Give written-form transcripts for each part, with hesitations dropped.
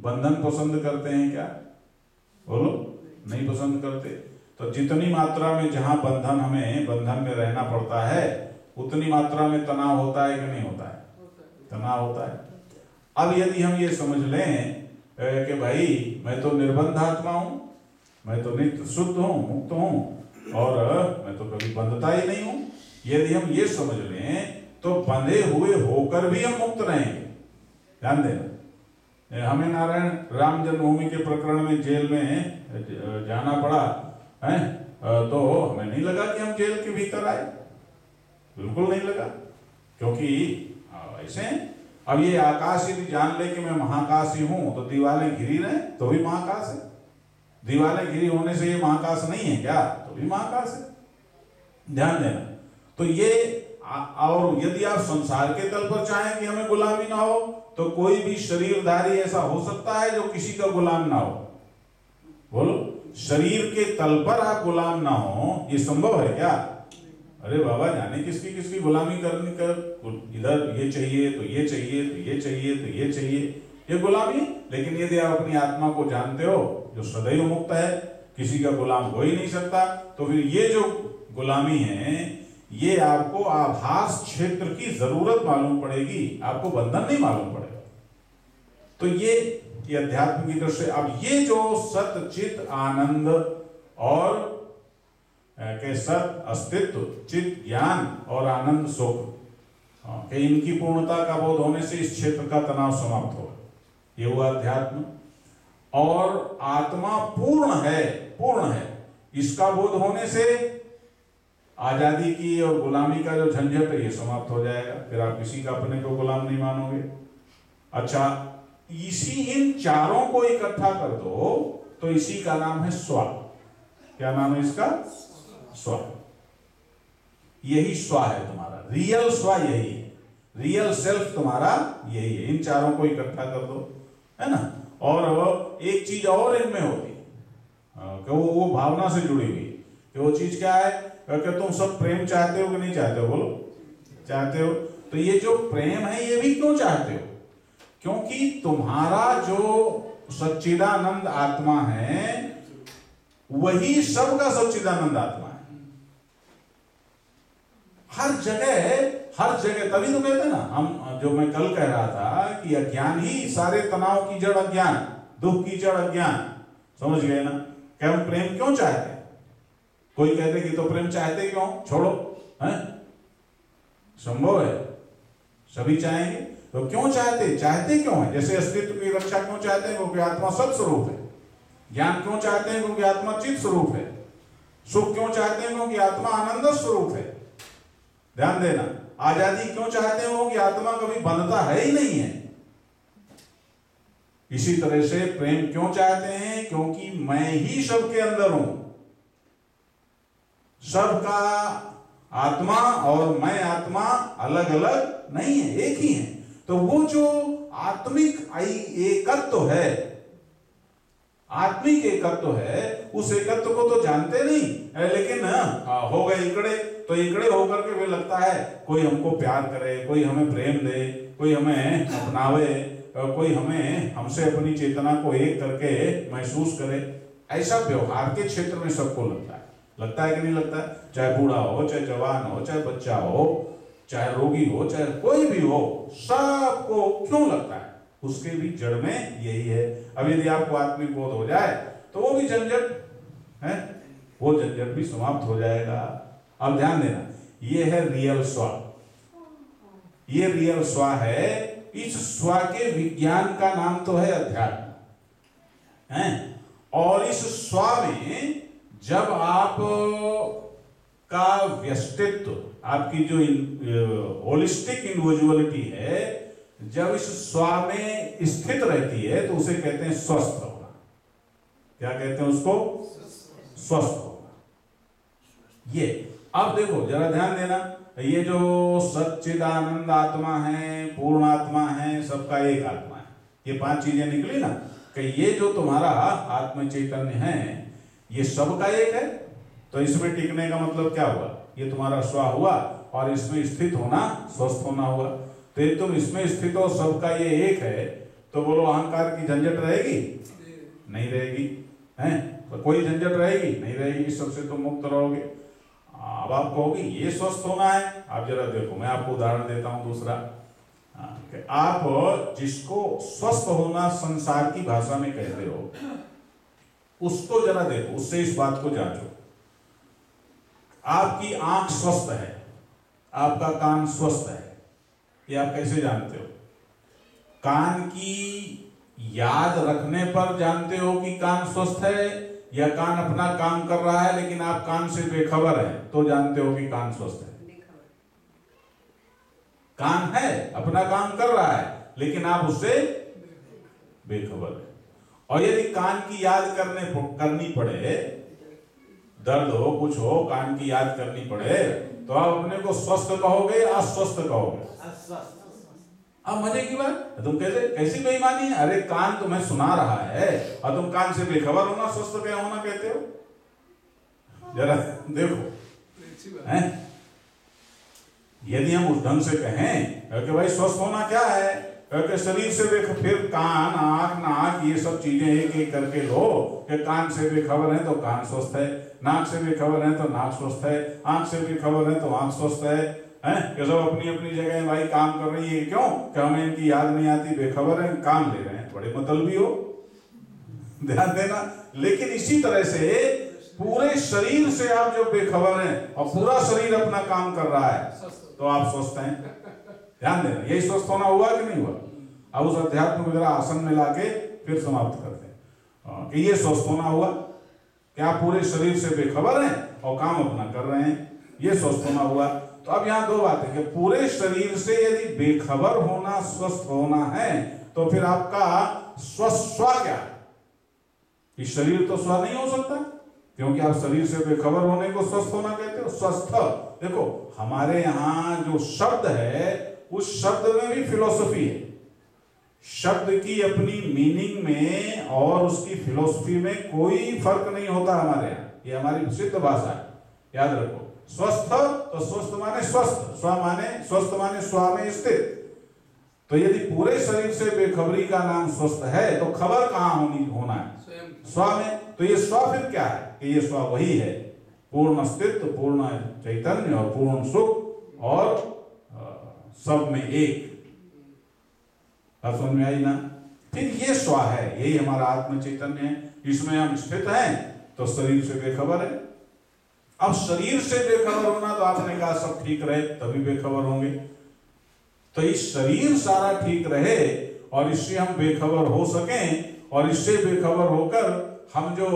बंधन पसंद करते हैं क्या? बोलो, नहीं पसंद करते। तो जितनी मात्रा में जहां बंधन, हमें बंधन में रहना पड़ता है, उतनी मात्रा में तनाव होता है कि नहीं होता है? तनाव होता है। अब यदि हम ये समझ लें कि भाई मैं तो निर्बंध आत्मा हूं, मैं तो नित्य शुद्ध हूं, मुक्त हूं, और मैं तो कभी बंधता ही नहीं हूं, यदि हम ये समझ लें तो बंधे हुए होकर भी हम मुक्त रहेंगे। ध्यान देना, हमें नारायण राम जन्मभूमि के प्रकरण में जेल में जाना पड़ा है, तो हमें नहीं लगा कि हम जेल के भीतर आए, बिल्कुल नहीं लगा, क्योंकि ऐसे अब ये आकाश यदि जान ले कि मैं महाकाशी हूं, तो दीवारें घिरी रहे तो भी महाकाश है, दीवारें घिरी होने से ये महाकाश नहीं है क्या? तो भी महाकाश है। ध्यान देना। तो ये और यदि आप संसार के तल पर चाहें कि हमें गुलामी ना हो, तो कोई भी शरीरधारी ऐसा हो सकता है जो किसी का गुलाम ना हो? बोलो, शरीर के तल पर आप गुलाम ना हो, ये संभव है क्या? अरे बाबा, जाने किसकी किसकी गुलामी करने का, इधर ये चाहिए तो ये चाहिए तो ये चाहिए तो ये चाहिए, ये गुलामी। लेकिन यदि आप अपनी आत्मा को जानते हो जो सदैव मुक्त है, किसी का गुलाम हो ही नहीं सकता, तो फिर ये जो गुलामी है ये आपको आभास क्षेत्र की जरूरत मालूम पड़ेगी, आपको बंधन नहीं मालूम पड़ेगा। तो ये अध्यात्म की दृष्टि। अब ये जो सत चित आनंद और के सत अस्तित्व, चित ज्ञान और आनंद सुख, कि इनकी पूर्णता का बोध होने से इस क्षेत्र का तनाव समाप्त होगा, ये हुआ अध्यात्म। और आत्मा पूर्ण है, पूर्ण है, इसका बोध होने से आजादी की और गुलामी का जो झंझट है ये समाप्त हो जाएगा, फिर आप किसी का अपने को गुलाम नहीं मानोगे। अच्छा, इसी इन चारों को इकट्ठा कर दो तो इसी का नाम है स्व। क्या नाम है इसका? स्व। यही स्व है तुम्हारा, रियल स्व यही है, रियल सेल्फ तुम्हारा यही है। इन चारों को इकट्ठा कर दो, है ना। और एक चीज और इनमें होती है कि वो भावना से जुड़ी हुई, कि वो चीज क्या है कि तुम सब प्रेम चाहते हो कि नहीं चाहते हो? बोलो, चाहते हो। तो ये जो प्रेम है ये भी क्यों चाहते हो? क्योंकि तुम्हारा जो सच्चिदानंद आत्मा है वही सबका सच्चिदानंद आत्मा है। हर जगह तभी तो कहते हैं ना, हम जो मैं कल कह रहा था कि अज्ञान ही सारे तनाव की जड़ अज्ञान, दुख की जड़ अज्ञान। समझ गए ना कि हम प्रेम क्यों चाहते हैं? कोई कहते कि तो प्रेम चाहते क्यों? छोड़ो, है संभव है, सभी चाहेंगे। तो क्यों चाहते क्यों है? जैसे अस्तित्व की रक्षा क्यों चाहते हैं? क्योंकि आत्मा सत स्वरूप है। ज्ञान क्यों चाहते हैं? क्योंकि आत्मा चित स्वरूप है। सुख क्यों चाहते हैं? क्योंकि आत्मा आनंद स्वरूप है। ध्यान देना। आजादी क्यों चाहते हो? कि आत्मा कभी बंधता है ही नहीं है। इसी तरह से प्रेम क्यों चाहते हैं? क्योंकि मैं ही सबके अंदर हूं, सबका आत्मा और मैं आत्मा अलग अलग नहीं है, एक ही है। तो वो जो आत्मिक एकत्व है, आत्मिक एकत्व है, उस एकत्व को तो जानते नहीं, लेकिन हो गए इकड़े, तो इकड़े होकर के वे लगता है कोई हमको प्यार करे, कोई हमें प्रेम दे, कोई हमें अपनावे, कोई हमें हमसे अपनी चेतना को एक करके महसूस करे। ऐसा व्यवहार के क्षेत्र में सबको लगता है कि नहीं लगता है? चाहे बूढ़ा हो, चाहे जवान हो, चाहे बच्चा हो, चाहे रोगी हो, चाहे कोई भी हो, सबको क्यों लगता है? उसके भी जड़ में यही है। अब यदि आपको आत्मिक बोध हो जाए तो वो भी झंझट है, वो झंझट भी समाप्त हो जाएगा। अब ध्यान देना, ये है रियल स्व, ये रियल स्व है। इस स्व के विज्ञान का नाम तो है अध्यात्म, है। और इस स्व में जब आप का व्यष्टित्व, आपकी जो होलिस्टिक इंडिविजुअलिटी है, जब इस स्व में स्थित रहती है तो उसे कहते हैं स्वस्थ होना। क्या कहते हैं उसको? स्वस्थ होना। ये अब देखो जरा ध्यान देना, ये जो सच्चिदानंद आत्मा है, पूर्ण आत्मा है, सबका एक आत्मा है, ये 5 चीजें निकली ना, कि ये जो तुम्हारा आत्म चैतन्य है ये सबका एक है। तो इसमें टिकने का मतलब क्या हुआ? ये तुम्हारा स्व हुआ और इसमें स्थित होना स्वस्थ होना हुआ। तो ये तुम इसमें स्थित हो, सबका ये एक है, तो बोलो अहंकार की झंझट रहेगी? नहीं रहेगी। हैं? तो कोई झंझट रहेगी? नहीं रहेगी। इस सबसे तो मुक्त रहोगे। अब आप कहोगे ये स्वस्थ होना है। आप जरा देखो, मैं आपको उदाहरण देता हूं दूसरा। कि आप जिसको स्वस्थ होना संसार की भाषा में कहते हो, उसको जरा देखो, उससे इस बात को जांचो। आपकी आंख स्वस्थ है, आपका कान स्वस्थ है, ये आप कैसे जानते हो? कान की याद रखने पर जानते हो कि कान स्वस्थ है, या कान अपना काम कर रहा है लेकिन आप कान से बेखबर हैं तो जानते हो कि कान स्वस्थ है? कान है, अपना काम कर रहा है, लेकिन आप उससे बेखबर हैं। और यदि कान की याद करनी पड़े, दर्द हो, कुछ हो, कान की याद करनी पड़े, तो आप अपने को स्वस्थ कहोगे या अस्वस्थ कहोगे? अब मजे की बात, तुम कैसी बेईमानी है? अरे कान तुम्हें सुना रहा है और तुम कान से बेखबर होना स्वस्थ क्या होना कहते हो? जरा देखो। हैं? यदि हम उस ढंग से कहें कि भाई स्वस्थ होना क्या है, कि शरीर से फिर कान, आंख, नाक, ये सब चीजें एक एक करके लो कि कान से बेखबर है तो कान स्वस्थ है, नाक से बेखबर है तो नाक स्वस्थ है, आंख से बेखबर है तो आंख स्वस्थ है। ये सब अपनी अपनी जगह भाई काम कर रही है। क्यों? कि हमें इनकी याद नहीं आती, बेखबर है, काम ले रहे हैं। बड़े मतलबी हो, ध्यान देना। लेकिन इसी तरह से पूरे शरीर से आप जब बेखबर हैं और पूरा शरीर अपना काम कर रहा है तो आप स्वस्थ हैं। ध्यान देना, यही स्वस्थ होना हुआ कि नहीं हुआ? अब उस अध्यात्म को जरा आसन में लाके फिर समाप्त करते हैं कि ये स्वस्थ होना हुआ कि आप पूरे शरीर से बेखबर हैं और काम अपना कर रहे हैं, ये स्वस्थ होना हुआ। तो अब यहाँ दो बातें कि पूरे शरीर से यदि बेखबर होना स्वस्थ होना है तो फिर आपका स्वस्थ स्व क्या है? इस शरीर तो स्व नहीं हो सकता, क्योंकि आप शरीर से बेखबर होने को स्वस्थ होना कहते हो। स्वस्थ, देखो हमारे यहाँ जो शब्द है उस शब्द में भी फिलॉसफी है। शब्द की अपनी मीनिंग में और उसकी फिलॉसफी में कोई फर्क नहीं होता हमारे यहाँ। ये हमारी सिद्ध भाषा है, याद रखो। स्वस्थ तो स्वस्थ माने स्वस्थ, स्व माने स्वस्थ माने स्व में स्थित। तो यदि पूरे शरीर से बेखबरी का नाम स्वस्थ है तो खबर कहाँ होना है? स्व में। तो ये स्व फिर क्या है? कि ये स्व वही है, पूर्ण अस्तित्व, पूर्ण चैतन्य और पूर्ण सुख और सब में एक। समझ में आई ना? फिर ये स्व है, यही हमारा आत्म चैतन्य है, इसमें हम स्थित हैं तो शरीर से बेखबर है। अब शरीर से बेखबर होना तो आपने कहा सब ठीक रहे तभी बेखबर होंगे। तो इस शरीर सारा ठीक रहे और इससे हम बेखबर हो सकें, और इससे बेखबर होकर हम जो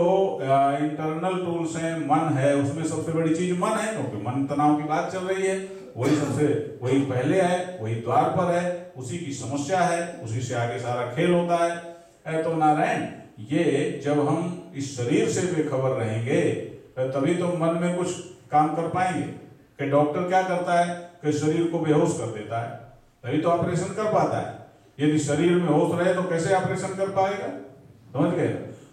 इंटरनल टूल्स हैं, मन है, उसमें सबसे बड़ी चीज मन है, क्योंकि मन तनाव की बात चल रही है, वही पहले है, वही द्वार पर है, उसी की समस्या है, उसी से आगे सारा खेल होता है। तो नारायण, ये जब हम इस शरीर से बेखबर रहेंगे तभी तो मन में कुछ काम कर पाएंगे। कि डॉक्टर क्या करता है कि शरीर को बेहोश कर देता है, तभी तो ऑपरेशन कर पाता है। यदि शरीर में होश रहे तो कैसे ऑपरेशन कर पाएगा? समझ गए?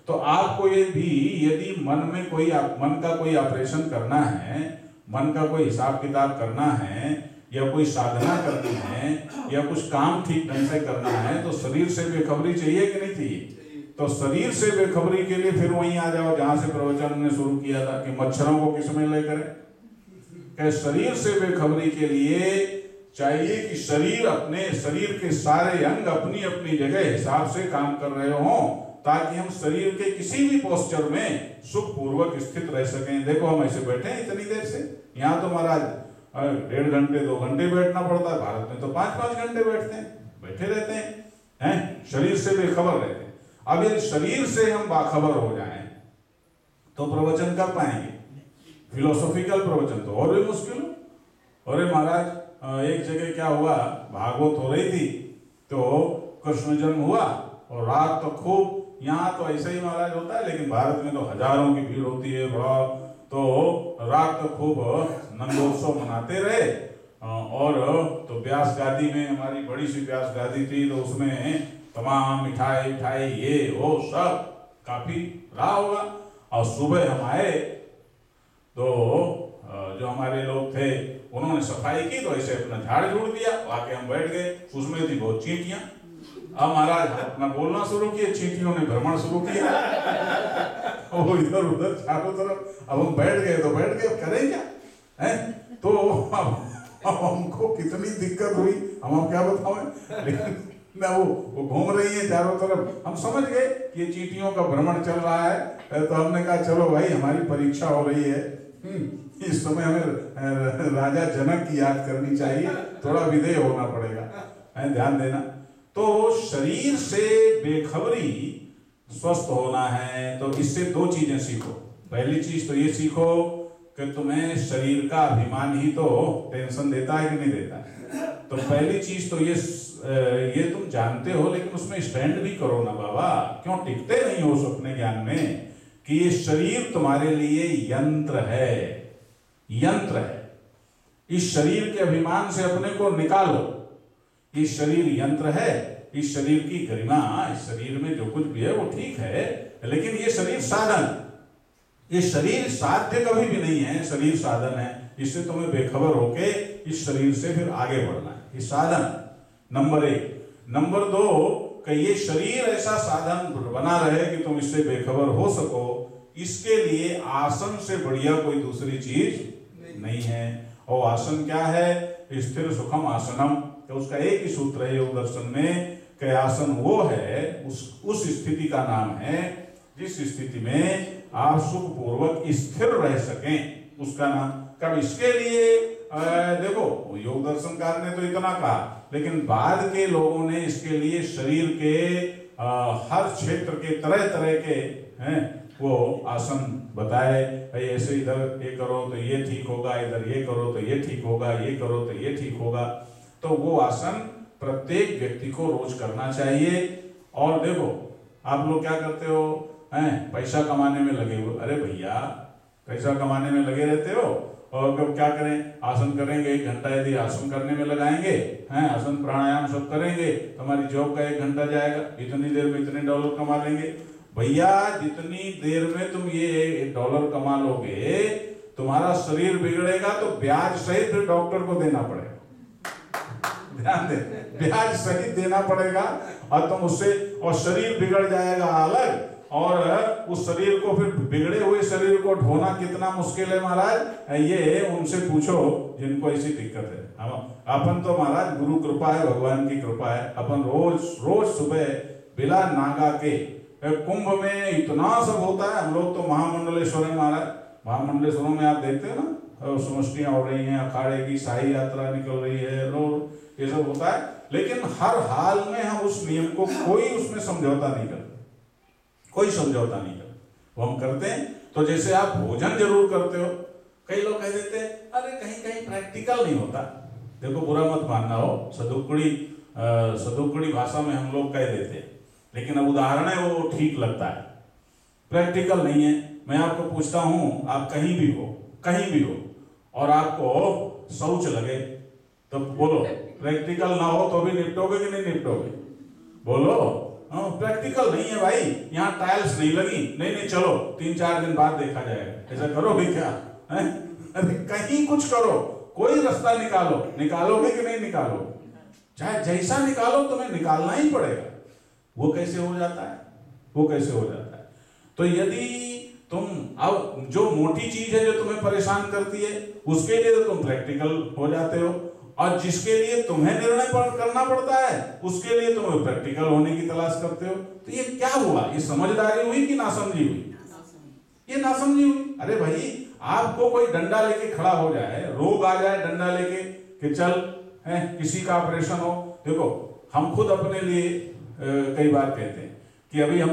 तो आपको ये भी यदि मन का कोई ऑपरेशन करना है, मन का कोई हिसाब किताब करना है, या कोई साधना करनी है, या कुछ काम ठीक ढंग से करना है, तो शरीर से बेखबरी चाहिए कि नहीं चाहिए? तो शरीर से बेखबरी के लिए फिर वहीं आ जाओ जहां से प्रवचन ने शुरू किया था कि मच्छरों को किस में लेकर। शरीर से बेखबरी के लिए चाहिए कि शरीर के सारे अंग अपनी अपनी जगह हिसाब से काम कर रहे हों, ताकि हम शरीर के किसी भी पोस्चर में सुख पूर्वक स्थित रह सकें। देखो हम ऐसे बैठे हैं इतनी देर से, यहाँ तो महाराज 1.5 घंटे 2 घंटे बैठना पड़ता है, भारत में तो 5-5 घंटे बैठे रहते हैं, शरीर से बेखबर रहते हैं। अब यदि शरीर से हम बाखबर हो जाएं तो प्रवचन कर पाएंगे। फिलोसॉफिकल प्रवचन तो और भी मुश्किल हो। अरे महाराज एक जगह क्या हुआ, भागवत हो रही थी तो कृष्ण जन्म हुआ और रात तो खूब, यहाँ तो ऐसा ही महाराज होता है लेकिन भारत में तो हजारों की भीड़ होती है बड़ा, तो रात तो खूब नंदोत्सव मनाते रहे। और तो व्यास गादी में, हमारी बड़ी सी व्यास गादी थी, तो उसमें तमाम मिठाई ये वो सब काफी रहा होगा। और सुबह हम आए तो जो हमारे लोग थे उन्होंने सफाई की, तो ऐसे अपना झाड़ झूड़ दिया, आके हम बैठ गए। उसमें थी बहुत चींटियां। अब महाराज अपना बोलना शुरू किए, चींटियों ने भ्रमण शुरू किया, वो इधर उधर चारों तरफ। अब हम बैठ गए तो बैठ गए, करें क्या है? तो अब हमको कितनी दिक्कत हुई हम क्या बताएं, लेकिन ना वो घूम रही है चारों तरफ। हम समझ गए कि ये चींटियों का भ्रमण चल रहा है, तो हमने कहा चलो भाई हमारी परीक्षा हो रही है, इस समय हमें राजा जनक की याद करनी चाहिए, थोड़ा विधेय होना पड़ेगा, ध्यान देना। तो शरीर से बेखबरी स्वस्थ होना है, तो इससे दो चीजें सीखो। पहली चीज तो ये सीखो कि तुम्हें शरीर का अभिमान ही तो टेंशन देता है कि नहीं देता है। तो पहली चीज तो ये तुम जानते हो, लेकिन उसमें स्टैंड भी करो ना बाबा। क्यों टिकते नहीं हो अपने ज्ञान में कि ये शरीर तुम्हारे लिए यंत्र है, यंत्र है। इस शरीर के अभिमान से अपने को निकालो। इस शरीर यंत्र है, इस शरीर की गरिमा, इस शरीर में जो कुछ भी है वो ठीक है, लेकिन ये शरीर साधन, ये शरीर साध्य कभी भी नहीं है, शरीर साधन है। इससे तुम्हें बेखबर होके इस शरीर से फिर आगे बढ़ना है, ये साधन नंबर 1। नंबर 2 कि ये शरीर ऐसा साधन बना रहे कि तुम इससे बेखबर हो सको, इसके लिए आसन से बढ़िया कोई दूसरी चीज नहीं है। और आसन क्या है? स्थिर सुखम आसनम। तो उसका एक ही सूत्र है योग दर्शन में कि आसन वो है, उस स्थिति का नाम है जिस स्थिति में आप सुख पूर्वक स्थिर रह सकें, उसका नाम। कब इसके लिए देखो योग दर्शनकार ने तो इतना कहा, लेकिन बाद के लोगों ने इसके लिए शरीर के हर क्षेत्र के तरह तरह के हैं वो आसन बताए। ऐसे इधर ये करो तो ये ठीक होगा, इधर ये करो तो ये ठीक होगा, ये करो तो ये ठीक होगा। तो वो आसन प्रत्येक व्यक्ति को रोज करना चाहिए। और देखो आप लोग क्या करते हो, हैं पैसा कमाने में लगे हुए। अरे भैया पैसा कमाने में लगे रहते हो, और कब क्या करें, आसन करेंगे 1 घंटा यदि आसन करने में लगाएंगे, हैं आसन प्राणायाम सब करेंगे, तो हमारी जॉब का 1 घंटा जाएगा, इतनी देर में इतने डॉलर कमा लेंगे। भैया जितनी देर में तुम ये डॉलर कमा लोगे, तुम्हारा शरीर बिगड़ेगा तो ब्याज सहित फिर डॉक्टर को देना पड़ेगा। ध्यान दे, ब्याज सहित देना पड़ेगा, और तुम उससे, और शरीर बिगड़ जाएगा अलग, और उस शरीर को फिर बिगड़े हुए शरीर को ढोना कितना मुश्किल है महाराज। ये उनसे पूछो जिनको ऐसी दिक्कत है। अपन तो महाराज गुरु कृपा है, भगवान की कृपा है, अपन रोज सुबह बिला नागा के कुंभ में इतना सब होता है। हम लोग तो महामंडलेश्वर है महाराज, महामंडलेश्वरों में आप देखते हो ना, समष्टियां हो रही हैं, अखाड़े की शाही यात्रा निकल रही है, रोज ये सब होता है। लेकिन हर हाल में हम उस नियम को कोई उसमें समझौता नहीं करते, कोई समझौता नहीं करते, वो हम करते हैं। तो जैसे आप भोजन जरूर करते हो, कई लोग कह देते हैं अरे कहीं कहीं प्रैक्टिकल नहीं होता। देखो बुरा मत मानना हो, सदुक्कड़ी भाषा में हम लोग कह देते हैं, लेकिन अब उदाहरण है वो ठीक लगता है। प्रैक्टिकल नहीं है। मैं आपको पूछता हूं, आप कहीं भी हो और आपको शौच लगे, तो बोलो प्रैक्टिकल ना हो तो भी निपटोगे कि नहीं निपटोगे? बोलो प्रैक्टिकल नहीं है भाई, यहाँ टाइल्स नहीं लगी, नहीं चलो 3-4 दिन बाद देखा जाएगा। ऐसा करोगे क्या? अरे कहीं कुछ करो, कोई रास्ता निकालोगे कि नहीं निकालोगे? चाहे जैसा निकालो तुम्हें निकालना ही पड़ेगा। वो कैसे हो जाता है? तो यदि तुम अब जो मोटी चीज है जो तुम्हें परेशान करती है, उसके लिए तो तुम प्रैक्टिकल हो जाते हो, और जिसके लिए तुम्हें निर्णय करना पड़ता है उसके लिए तुम प्रैक्टिकल होने की तलाश करते हो। तो ये क्या हुआ? ये समझदारी हुई कि नासमझी हुई? ये नासमझी हुई। अरे भाई आपको कोई डंडा लेके खड़ा हो जाए, रोग आ जाए डंडा लेके कि चल है किसी का ऑपरेशन हो। देखो हम खुद अपने लिए कई बार कहते हैं कि अभी हम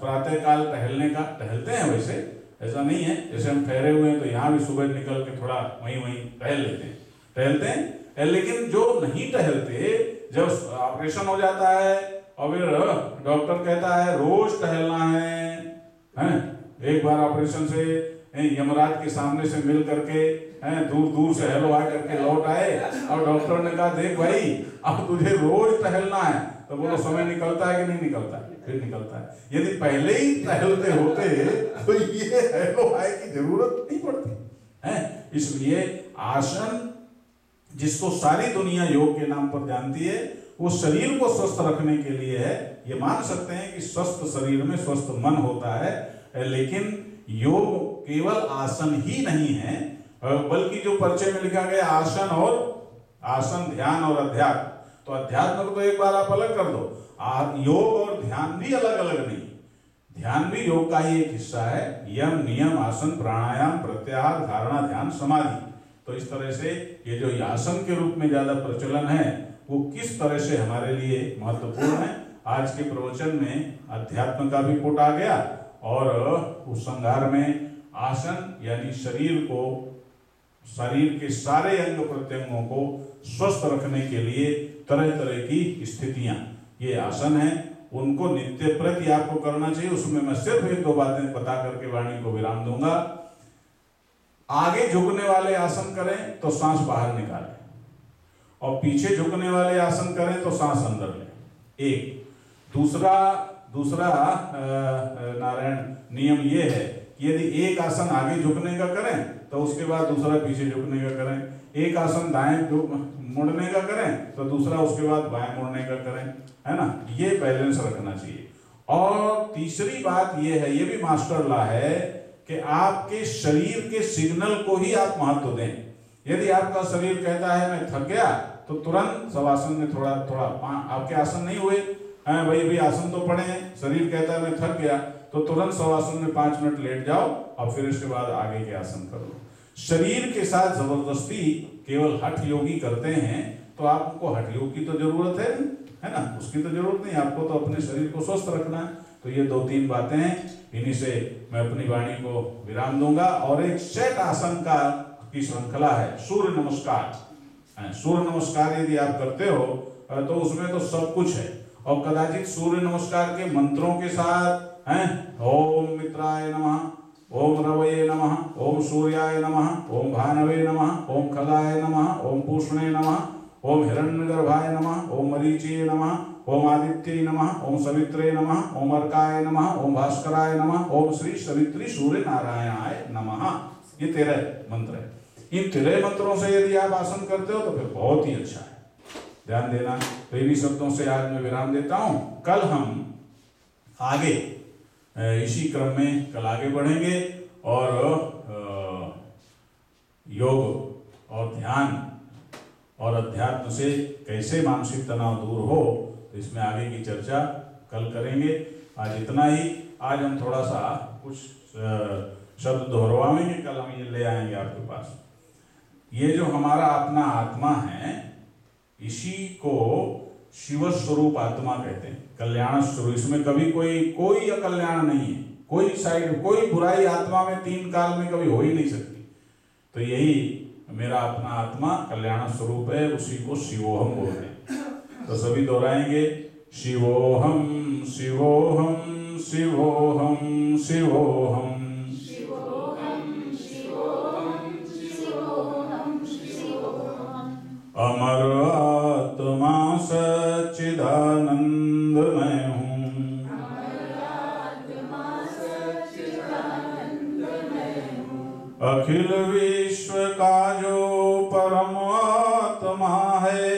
प्रातः काल टहलते हैं। वैसे ऐसा नहीं है, जैसे हम ठहरे हुए हैं तो यहाँ भी सुबह निकल के थोड़ा वहीं टहलते हैं। लेकिन जो नहीं टहलते, जब ऑपरेशन हो जाता है और फिर डॉक्टर कहता है रोज टहलना है। एक बार ऑपरेशन से यमराज के सामने से मिल करके दूर से हेलो आ करके लौट आए, और डॉक्टर ने कहा देख भाई अब तुझे रोज टहलना है, तो बोलो समय निकलता है कि नहीं निकलता है? फिर निकलता है। यदि पहले ही टहलते होते तो ये हेलो आए की जरूरत नहीं पड़ती है। इसलिए आसन जिसको सारी दुनिया योग के नाम पर जानती है, उस शरीर को स्वस्थ रखने के लिए है। ये मान सकते हैं कि स्वस्थ शरीर में स्वस्थ मन होता है, लेकिन योग केवल आसन ही नहीं है, बल्कि जो परिचय में लिखा गया आसन ध्यान और अध्यात्म, तो अध्यात्म को तो एक बार आप अलग कर दो, योग और ध्यान भी अलग अलग नहीं, ध्यान भी योग का ही एक हिस्सा है। यम नियम आसन प्राणायाम प्रत्याहार धारणा ध्यान समाधि, तो इस तरह से ये जो आसन के रूप में ज्यादा प्रचलन है वो किस तरह से हमारे लिए महत्वपूर्ण है। आज के प्रवचन में अध्यात्म का भी पुट आ गया और उस संहार में आसन यानी शरीर के सारे अंग प्रत्यंगों को स्वस्थ रखने के लिए तरह तरह की स्थितियां, ये आसन है, उनको नित्य प्रति आपको करना चाहिए। उसमें मैं सिर्फ एक दो बातें बता करके वाणी को विराम दूंगा। आगे झुकने वाले आसन करें तो सांस बाहर निकालें, और पीछे झुकने वाले आसन करें तो सांस अंदर लें। एक दूसरा नारायण नियम ये है कि यदि एक आसन आगे झुकने का करें तो उसके बाद दूसरा पीछे झुकने का करें, एक आसन दाएं मुड़ने का करें तो दूसरा उसके बाद बाएं मुड़ने का करें, है ना, ये बैलेंस रखना चाहिए। और तीसरी बात ये है, ये भी मास्टर लॉ है कि आपके शरीर के सिग्नल को ही आप महत्व दें। यदि आपका शरीर कहता है मैं थक गया तो तुरंत शवासन में थोड़ा आपके आसन नहीं हुए, भाई आसन तो पड़े हैं, शरीर कहता है मैं थक गया तो तुरंत शवासन में 5 मिनट लेट जाओ और फिर इसके बाद आगे के आसन कर लो। शरीर के साथ जबरदस्ती केवल हठ योगी करते हैं तो आपको हठ योग की तो जरूरत है ना, उसकी तो जरूरत नहीं, आपको तो अपने शरीर को स्वस्थ रखना है। तो ये 2-3 बातें हैं, इन्हीं से मैं अपनी वाणी को विराम दूंगा। और एक सेट आसन की श्रृंखला है सूर्य नमस्कार। सूर्य नमस्कार यदि आप करते हो तो उसमें तो सब कुछ है, और कदाचित सूर्य नमस्कार के मंत्रों के साथ ओम मित्राय नमः, ओम रवये नमः, ओम सूर्याय नमः, ओम भानवे नमः, ओम खगाय नमः, ओम पूष्णे नमः, ओम हिरण्यगर्भाय नमः, ओम मरीचये नमः, ओम आदित्ये नमः, ओम सवित्रे नमः, ओम अर्काय नमः, ओम भास्कराय नमः, ओम श्री सवित्री सूर्य नारायणाय नमः। ये 13 मंत्र है। इन 13 मंत्रों से यदि आप आसन करते हो तो फिर बहुत ही अच्छा है, ध्यान देना। तो इन्हीं शब्दों से आज मैं विराम देता हूं। कल हम आगे इसी क्रम में कल आगे बढ़ेंगे और योग और ध्यान और अध्यात्म से कैसे मानसिक तनाव दूर हो, तो इसमें आगे की चर्चा कल करेंगे। आज इतना ही। आज हम थोड़ा सा कुछ शब्द दोहरावेंगे, कल हम ये ले आएंगे आपके पास। ये जो हमारा अपना आत्मा है, इसी को शिव स्वरूप आत्मा कहते हैं, कल्याण स्वरूप। इसमें कभी कोई अकल्याण नहीं है, कोई बुराई आत्मा में 3 काल में कभी हो ही नहीं सकती। तो यही मेरा अपना आत्मा कल्याण स्वरूप है, उसी को शिवोहम बोलते हैं। तो सभी दोहराएंगे, शिवोहम शिवोहम शिवोहम शिवोहम अमर आत्मा सच्चिदानंदमय हूँ, अखिल विश्व का जो परम आत्मा है,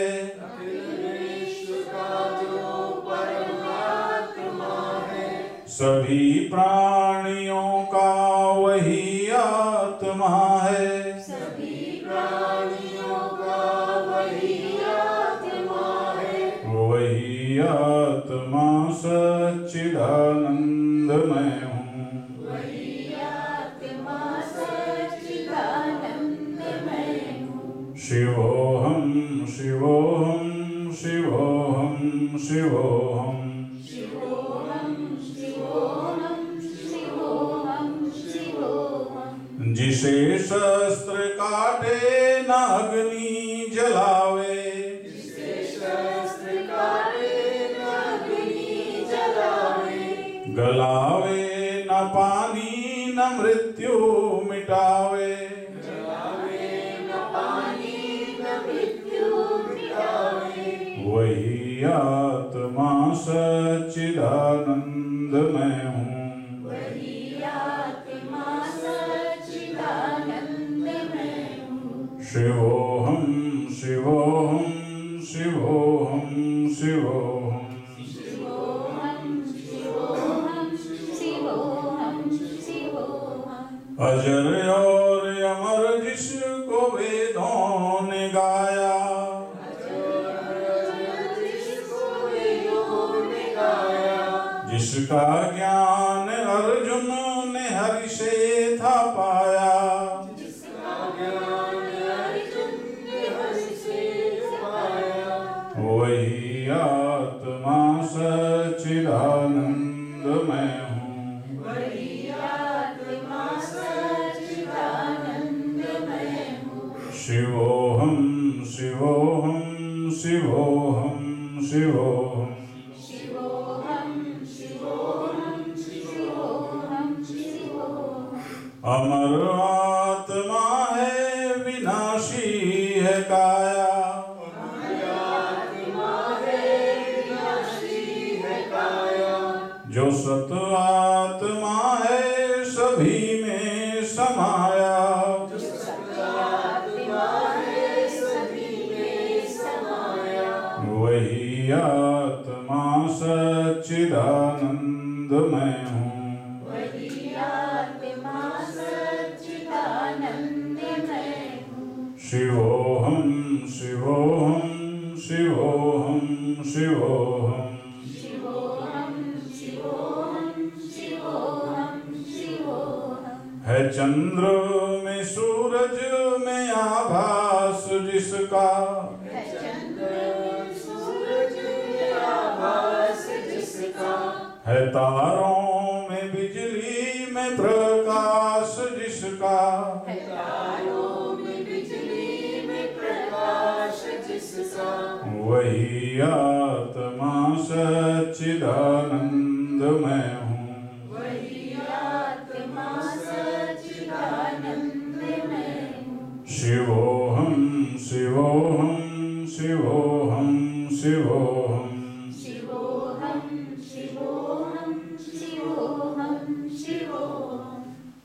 सभी प्राणियों का वही आत्मा है, वही आत्मा सच्चिदानंदमय हूँ, शिवोहम शिवोहम शिवोहम शिवोहम जिसे शस्त्र काटे न अग्नि जलावे, गलावे न पानी न मृत्यु मिटावे, वही आत्मा सच्चिदानंदमय हूँ, शिवोहम शिवोहम शिवोहम अजर और अमर जिसको वेदों ने गाया, जिसका ज्ञान अर्जुन ने हरि से था पाया, वही आत्मा सच्चिदानंद मैं हूँ, शिवोहम शिवोहम शिवोहम शिवोहम, अमर आत्मा है विनाशी है काया, जो सत आत्मा है सभी में समाया, वही आत्मा सच्चिदानंद मैं हूँ, शिवोहम शिवोहम शिवोहम शिवोहम, है चंद्र में सूरज में आभास जिसका, है तारों में बिजली में प्रकाश जिसका, वही आत्मा सच्चिदानंद मैं हूँ, शिवोहम शिवोहम शिवोहम शिवोहम,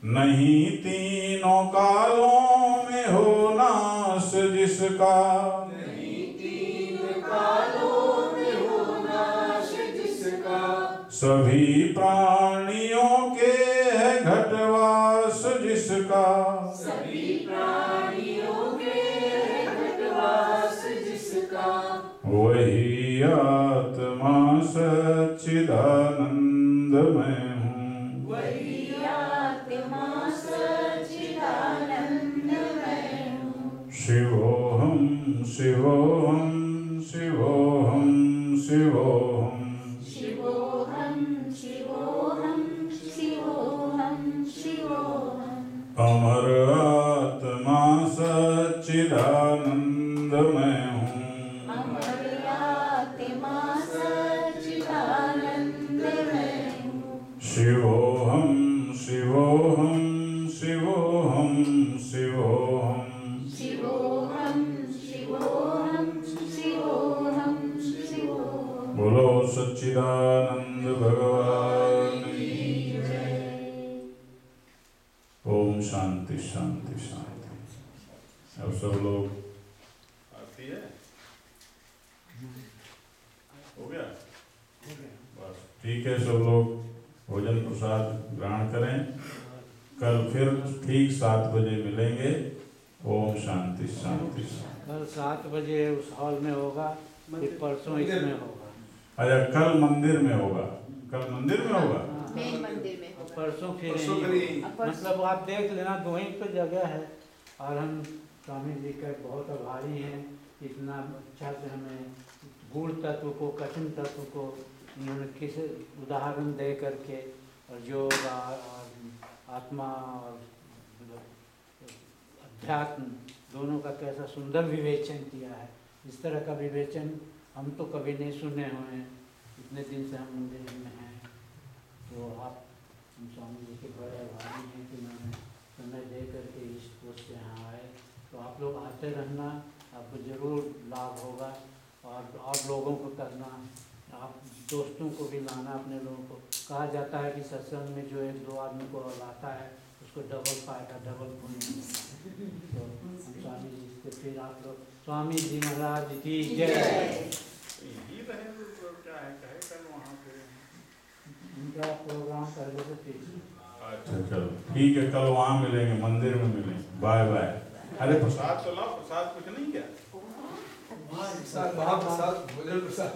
नहीं तीनों कालों में हो नाश जिसका, सभी प्राणियों के है घटवास जिसका, वही आत्मा सच्चिदानंद मैं हूँ, शिवोहम शिवोहम शिवोहम शिवोहम, अमर आत्मा सच्चिदानंद मैं हूँ, शिवोहम शिवोहम शिवोहम शिवोहम, बोलो सच्चिदानंद भगवान की जय। ओम शांति शांति शांति। अब सब लोग आती है, हो गया बस ठीक है। सब लोग भोजन प्रसाद ग्रहण करें। कल फिर ठीक 7 बजे मिलेंगे। ओम शांति शांति। कल 7 बजे उस हॉल में होगा, फिर परसों इसमें होगा। अच्छा, कल मंदिर में होगा। कल मंदिर में होगा, मेन मंदिर में होगा। परसों फिर मतलब आप देख लेना, 2 ही पे जगह है। और हम स्वामी जी का बहुत आभारी हैं, इतना अच्छा से हमें गूढ़ तत्व को, कठिन तत्व को उन्होंने किस उदाहरण दे करके, और योग और आत्मा और अध्यात्म दोनों का कैसा सुंदर विवेचन किया है। इस तरह का विवेचन हम तो कभी नहीं सुने हुए हैं, इतने दिन से हम मंदिर में हैं। तो आप स्वामी जी के बड़े आभारी हैं कि उन्होंने समय दे करके इस पोस्ट से यहाँ आए। तो आप लोग आते रहना, आपको ज़रूर लाभ होगा। और लोगों को करना, आप दोस्तों को भी लाना, अपने लोगों को। कहा जाता है कि सत्संग में जो 1-2 आदमी को लाता है उसको डबल पाएगा, डबल पुण्य। तो हम स्वामी जी से फिर आप लोग, स्वामी जी महाराज की जय। उनका प्रोग्राम पहले से फिर अच्छा चलो ठीक है, कल वहाँ मिलेंगे, मंदिर में मिलेंगे। Bye bye. अरे प्रसाद तो लाओ, प्रसाद कुछ नहीं क्या? महाप्रसाद भोजन प्रसाद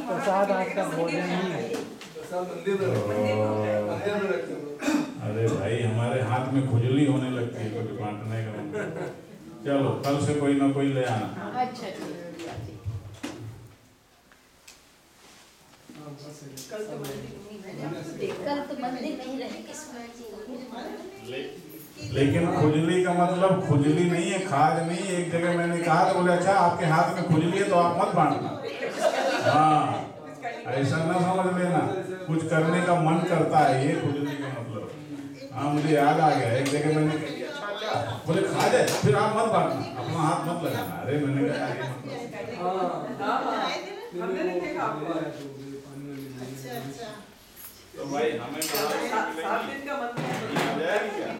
प्रसाद आपका भोजन नहीं है। प्रसाद मंदिर में रखते हैं। अरे भाई हमारे हाथ में खुजली होने लगती है कुछ बांटने का। चलो कल से कोई ना कोई ले आना। अच्छा ठीक कल तो मंदिर में ही रहे लेकिन खुजली का मतलब खुजली नहीं है, खाज नहीं है। एक जगह मैंने कहा तो बोले अच्छा आपके हाथ में खुजली है तो आप मत बांटना। हाँ ऐसा ना समझ लेना, कुछ करने का मन करता है, ये खुजली का मतलब। हाँ मुझे याद आ गया, एक जगह मैंने बोले खा जाए फिर आप मत बांटना, अपना हाथ मत लगाना। अरे मैंने कहा ये मतलब तो भाई हमें 7 दिन का